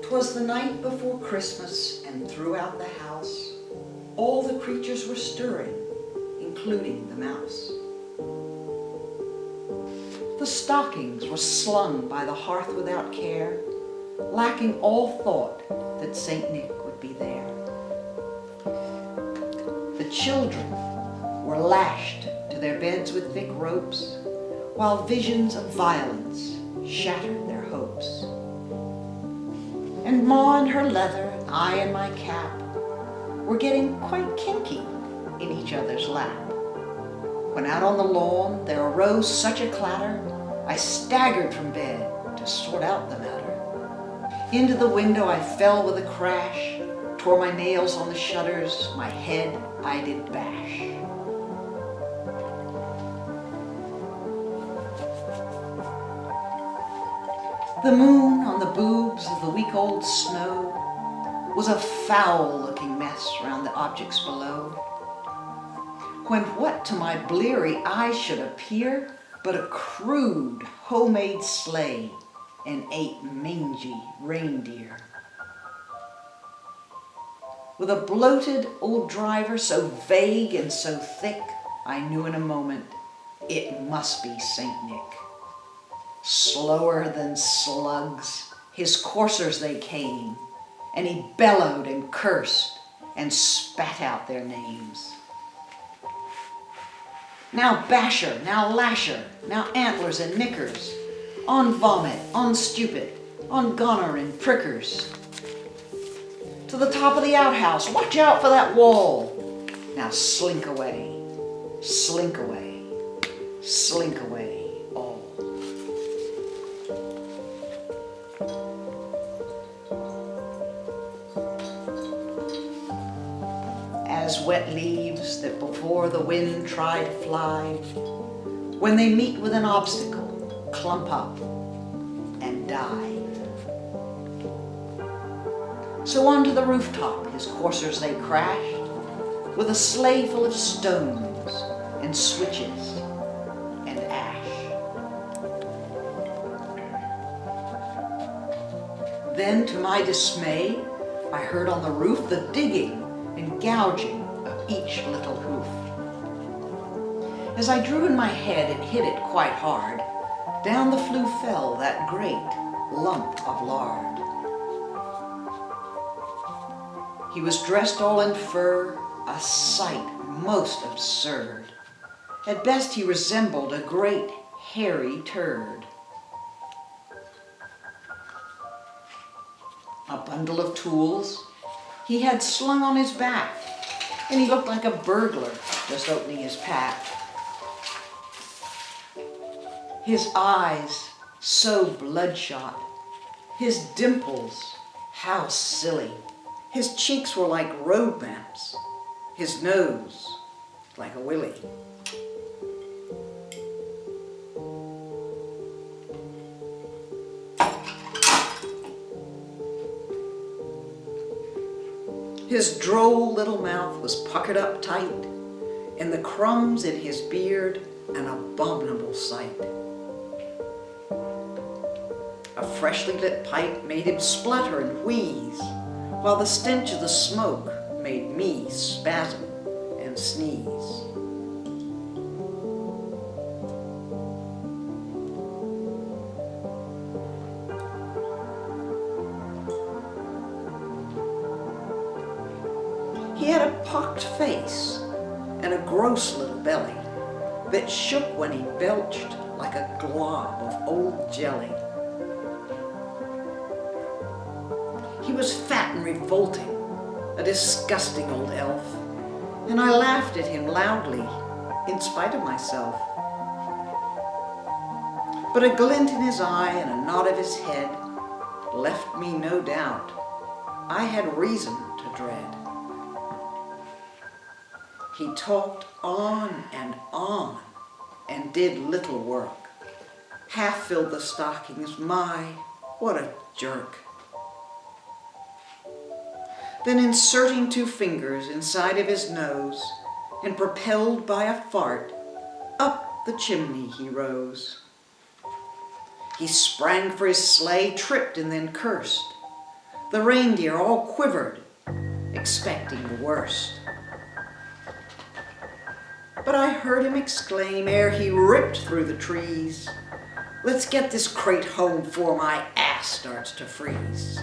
'Twas the night before Christmas, and throughout the house all the creatures were stirring, including the mouse. The stockings were slung by the hearth without care, lacking all thought that Saint Nick would be there. The children were lashed to their beds with thick ropes, while visions of violence shattered their hopes. And Ma in her leather, and I in my cap, were getting quite kinky in each other's lap. When out on the lawn there arose such a clatter, I staggered from bed to sort out the matter. Into the window I fell with a crash, tore my nails on the shutters, my head I did bash. The moon on the boobs of the week-old snow was a foul-looking mess round the objects below, when what to my bleary eyes should appear but a crude homemade sleigh and 8 mangy reindeer. With a bloated old driver so vague and so thick, I knew in a moment it must be Saint Nick. Slower than slugs, his coursers they came, and he bellowed and cursed and spat out their names. Now basher, now lasher, now antlers and nickers, on vomit, on stupid, on goner and prickers. To the top of the outhouse, watch out for that wall. Now slink away, slink away, slink away all. As wet leaves that before the wind tried fly, when they meet with an obstacle, clump up and die. So onto the rooftop his coursers they crashed, with a sleigh full of stones and switches and ash. Then to my dismay, I heard on the roof the digging and gouging of each little hoof. As I drew in my head and hit it quite hard, down the flue fell that great lump of lard. He was dressed all in fur, a sight most absurd. At best he resembled a great hairy turd. A bundle of tools he had slung on his back, and he looked like a burglar just opening his pack. His eyes so bloodshot, his dimples how silly. His cheeks were like road maps, his nose like a willy. His droll little mouth was puckered up tight, and the crumbs in his beard an abominable sight. A freshly lit pipe made him splutter and wheeze, while the stench of the smoke made me spasm and sneeze. He had a pocked face and a gross little belly that shook when he belched like a glob of old jelly. He was fat and revolting, a disgusting old elf, and I laughed at him loudly, in spite of myself. But a glint in his eye and a nod of his head left me no doubt I had reason to dread. He talked on and did little work. Half filled the stockings, my, what a jerk. Then inserting 2 fingers inside of his nose and propelled by a fart, up the chimney he rose. He sprang for his sleigh, tripped and then cursed. The reindeer all quivered, expecting the worst. But I heard him exclaim ere he ripped through the trees, "Let's get this crate home before my ass starts to freeze."